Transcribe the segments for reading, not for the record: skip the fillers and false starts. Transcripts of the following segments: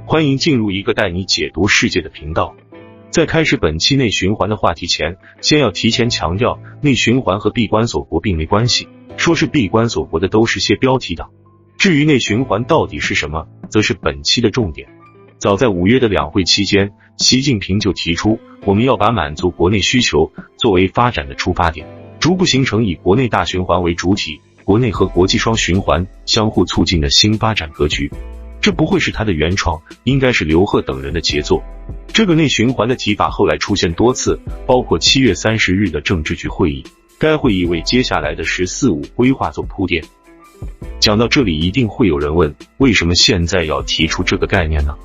欢迎进入一个带你解读世界的频道。在开始本期内循环的话题前，先要提前强调，内循环和闭关锁国并没关系，说是闭关锁国的都是些标题党。至于内循环到底是什么，则是本期的重点。早在5月的两会期间，习近平就提出，我们要把满足国内需求作为发展的出发点，逐步形成以国内大循环为主体，国内和国际双循环相互促进的新发展格局。这不会是他的原创，应该是刘鹤等人的杰作。这个内循环的提法后来出现多次，包括7月30日的政治局会议，该会议为接下来的“十四五”规划做铺垫。讲到这里，一定会有人问，为什么现在要提出这个概念呢？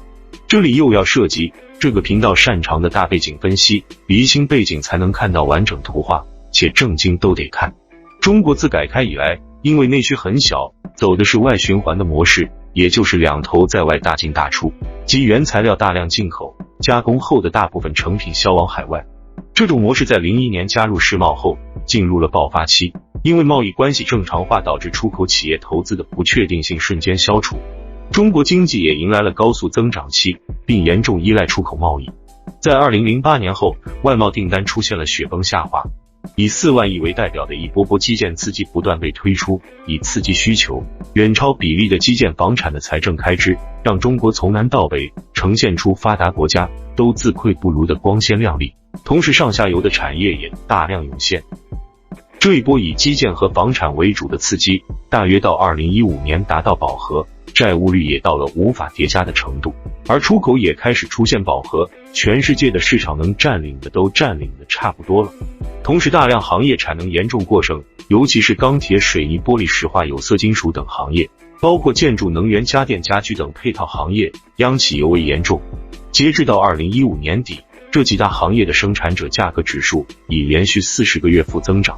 这里又要涉及这个频道擅长的大背景分析，离清背景才能看到完整图画，且正经都得看。中国自改开以来，因为内需很小，走的是外循环的模式，也就是两头在外大进大出，即原材料大量进口，加工后的大部分成品销往海外。这种模式在01年加入世贸后进入了爆发期，因为贸易关系正常化导致出口企业投资的不确定性瞬间消除，中国经济也迎来了高速增长期，并严重依赖出口贸易。在2008年后，外贸订单出现了雪崩下滑，以4万亿为代表的一波波基建刺激不断被推出，以刺激需求，远超比例的基建房产的财政开支，让中国从南到北呈现出发达国家都自愧不如的光鲜亮丽，同时上下游的产业也大量涌现。这一波以基建和房产为主的刺激，大约到2015年达到饱和，债务率也到了无法叠加的程度，而出口也开始出现饱和，全世界的市场能占领的都占领的差不多了。同时大量行业产能严重过剩，尤其是钢铁、水泥、玻璃、石化、有色金属等行业，包括建筑、能源、家电、家居等配套行业，央企尤为严重。截至到2015年底，这几大行业的生产者价格指数已连续40个月负增长。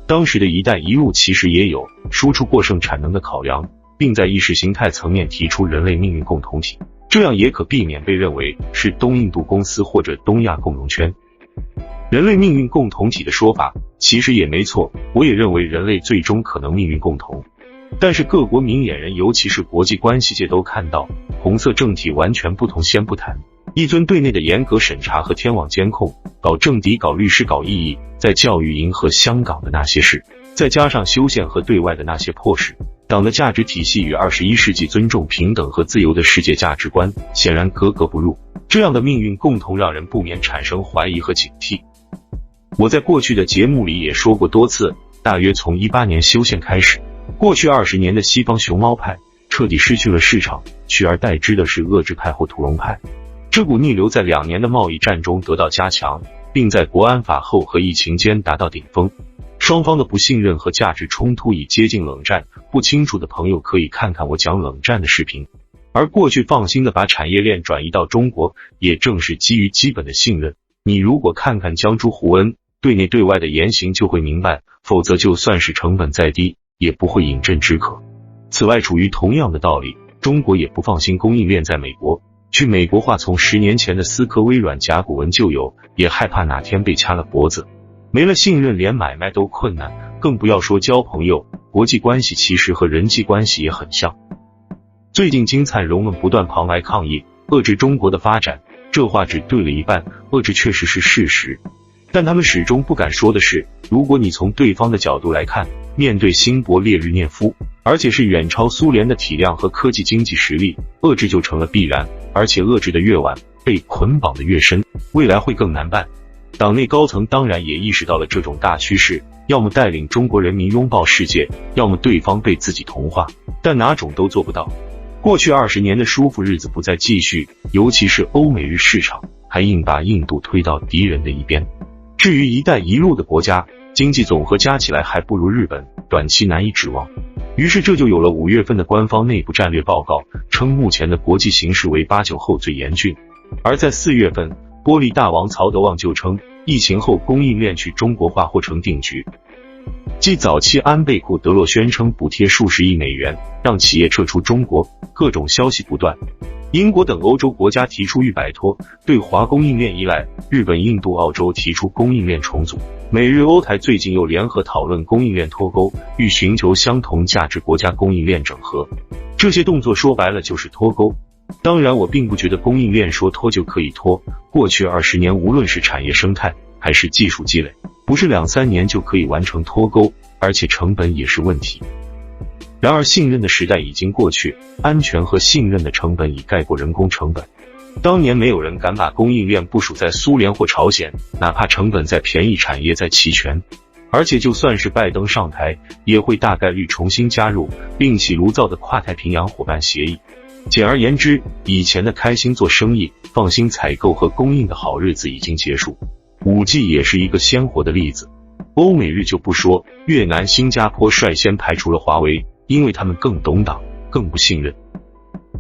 当时的一带一路其实也有输出过剩产能的考量，并在意识形态层面提出人类命运共同体，这样也可避免被认为是东印度公司或者东亚共荣圈。人类命运共同体的说法其实也没错，我也认为人类最终可能命运共同。但是各国明眼人，尤其是国际关系界都看到，红色政体完全不同先不谈，一尊对内的严格审查和天网监控，搞政敌、搞律师、搞异议，在教育营和香港的那些事，再加上修宪和对外的那些迫使，党的价值体系与21世纪尊重平等和自由的世界价值观显然格格不入。这样的命运共同让人不免产生怀疑和警惕。我在过去的节目里也说过多次，大约从18年修宪开始，过去20年的西方熊猫派彻底失去了市场，取而代之的是遏制派或屠龙派。这股逆流在2年的贸易战中得到加强，并在国安法后和疫情间达到顶峰。双方的不信任和价值冲突已接近冷战，不清楚的朋友可以看看我讲冷战的视频。而过去放心的把产业链转移到中国，也正是基于基本的信任。你如果看看江朱胡恩对内对外的言行就会明白，否则就算是成本再低，也不会饮鸩止渴。此外，处于同样的道理，中国也不放心供应链在美国，去美国化从10年前的思科、微软、甲骨文就有，也害怕哪天被掐了脖子。没了信任，连买卖都困难，更不要说交朋友。国际关系其实和人际关系也很像。最近金灿荣们不断旁白抗议，遏制中国的发展，这话只对了一半，遏制确实是事实。但他们始终不敢说的是，如果你从对方的角度来看，面对辛伯列日涅夫，而且是远超苏联的体量和科技经济实力，遏制就成了必然，而且遏制的越晚，被捆绑的越深，未来会更难办。党内高层当然也意识到了这种大趋势，要么带领中国人民拥抱世界，要么对方被自己同化，但哪种都做不到。过去20年的舒服日子不再继续，尤其是欧美日市场还硬把印度推到敌人的一边。至于一带一路的国家，经济总和加起来还不如日本，短期难以指望。于是这就有了5月份的官方内部战略报告，称目前的国际形势为89后最严峻。而在4月份，玻璃大王曹德旺就称，疫情后供应链去中国化或成定局。继早期安倍库德洛宣称补贴数十亿美元，让企业撤出中国，各种消息不断。英国等欧洲国家提出欲摆脱对华供应链依赖，日本、印度、澳洲提出供应链重组，美日欧台最近又联合讨论供应链脱钩，欲寻求相同价值国家供应链整合。这些动作说白了就是脱钩，当然，我并不觉得供应链说拖就可以拖，过去20年无论是产业生态还是技术积累，不是2-3年就可以完成脱钩，而且成本也是问题。然而信任的时代已经过去，安全和信任的成本已盖过人工成本。当年没有人敢把供应链部署在苏联或朝鲜，哪怕成本再便宜，产业再齐全。而且就算是拜登上台，也会大概率重新加入另起炉灶的跨太平洋伙伴协议。简而言之，以前的开心做生意、放心采购和供应的好日子已经结束。5G 也是一个鲜活的例子。欧美日就不说，越南、新加坡率先排除了华为，因为他们更懂党，更不信任。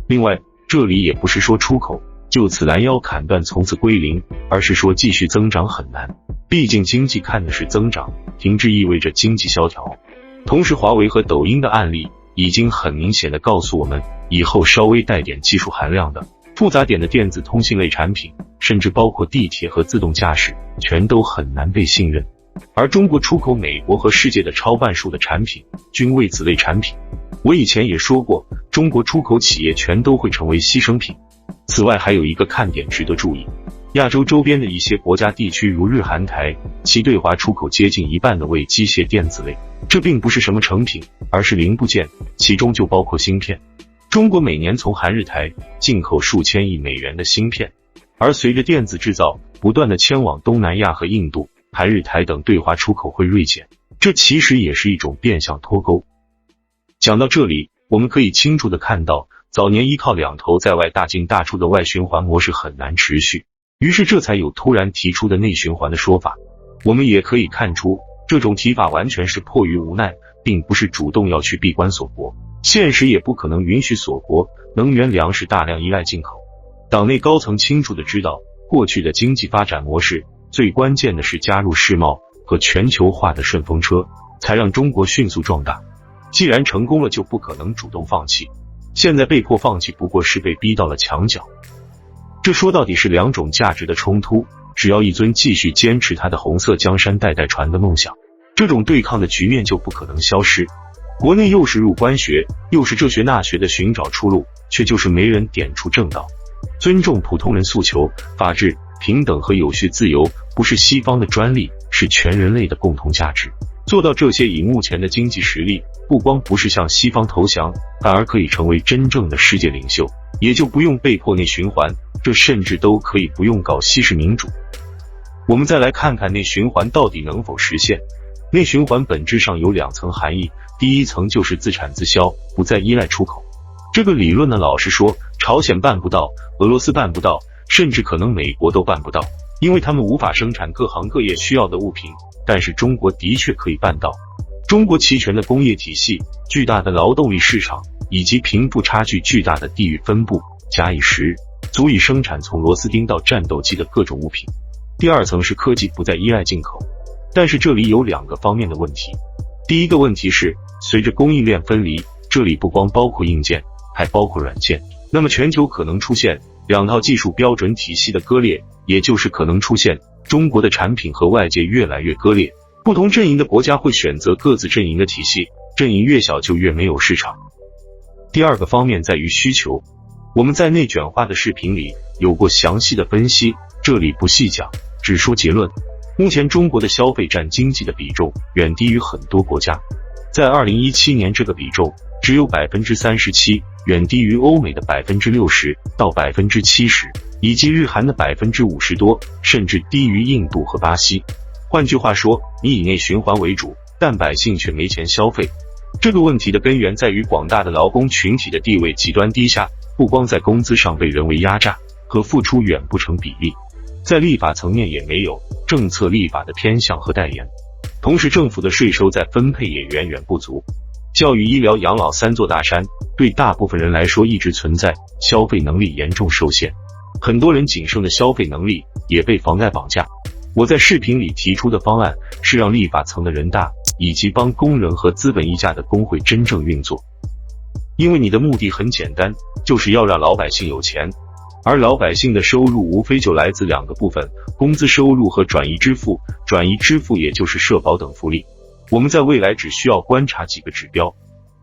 另外，这里也不是说出口就此拦腰砍断从此归零，而是说继续增长很难，毕竟经济看的是增长，停滞意味着经济萧条。同时，华为和抖音的案例已经很明显地告诉我们，以后稍微带点技术含量的复杂点的电子通信类产品，甚至包括地铁和自动驾驶，全都很难被信任。而中国出口美国和世界的超半数的产品均为此类产品。我以前也说过，中国出口企业全都会成为牺牲品。此外，还有一个看点值得注意，亚洲周边的一些国家地区如日韩台，其对华出口接近一半的为机械电子类，这并不是什么成品，而是零部件，其中就包括芯片。中国每年从韩日台进口数千亿美元的芯片，而随着电子制造不断的迁往东南亚和印度，韩日台等对华出口会锐减，这其实也是一种变相脱钩。讲到这里，我们可以清楚地看到，早年依靠两头在外大进大出的外循环模式很难持续，于是这才有突然提出的内循环的说法。我们也可以看出，这种提法完全是迫于无奈，并不是主动要去闭关锁国，现实也不可能允许锁国，能源粮食大量依赖进口。党内高层清楚地知道，过去的经济发展模式最关键的是加入世贸和全球化的顺风车，才让中国迅速壮大。既然成功了，就不可能主动放弃，现在被迫放弃不过是被逼到了墙角。这说到底是两种价值的冲突，只要一尊继续坚持他的红色江山代代传的梦想，这种对抗的局面就不可能消失。国内又是入关学，又是这学那学的寻找出路，却就是没人点出正道。尊重普通人诉求，法治、平等和有序自由不是西方的专利，是全人类的共同价值。做到这些，以目前的经济实力，不光不是向西方投降，反而可以成为真正的世界领袖，也就不用被迫内循环，这甚至都可以不用搞西式民主。我们再来看看内循环到底能否实现。内循环本质上有两层含义，第一层就是自产自销，不再依赖出口。这个理论呢，老实说，朝鲜办不到，俄罗斯办不到，甚至可能美国都办不到，因为他们无法生产各行各业需要的物品，但是中国的确可以办到。中国齐全的工业体系、巨大的劳动力市场以及贫富差距巨大的地域分布，假以时日，足以生产从螺丝钉到战斗机的各种物品。第二层是科技不再依赖进口，但是这里有两个方面的问题。第一个问题是，随着供应链分离，这里不光包括硬件，还包括软件，那么全球可能出现两套技术标准体系的割裂，也就是可能出现中国的产品和外界越来越割裂，不同阵营的国家会选择各自阵营的体系，阵营越小就越没有市场。第二个方面在于需求，我们在内卷化的视频里有过详细的分析，这里不细讲，只说结论。目前中国的消费占经济的比重远低于很多国家，在2017年这个比重只有 37%， 远低于欧美的 60% 到 70%， 以及日韩的 50% 多，甚至低于印度和巴西。换句话说，你以内循环为主，但百姓却没钱消费。这个问题的根源在于广大的劳工群体的地位极端低下，不光在工资上被人为压榨，和付出远不成比例，在立法层面也没有政策立法的偏向和代言，同时政府的税收在分配也远远不足。教育、医疗、养老三座大山，对大部分人来说一直存在，消费能力严重受限，很多人仅剩的消费能力也被房贷绑架。我在视频里提出的方案是让立法层的人大以及帮工人和资本议价的工会真正运作，因为你的目的很简单，就是要让老百姓有钱，而老百姓的收入无非就来自两个部分，工资收入和转移支付，转移支付也就是社保等福利。我们在未来只需要观察几个指标。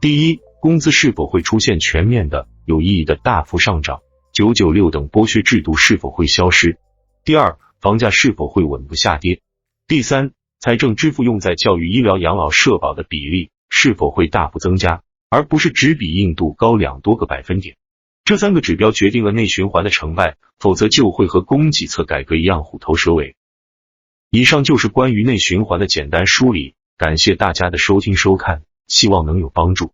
第一，工资是否会出现全面的、有意义的大幅上涨， 996等剥削制度是否会消失？第二，房价是否会稳步下跌？第三，财政支出用在教育、医疗、养老、社保的比例是否会大幅增加，而不是只比印度高2多个百分点？这3个指标决定了内循环的成败，否则就会和供给侧改革一样虎头蛇尾。以上就是关于内循环的简单梳理，感谢大家的收听收看，希望能有帮助。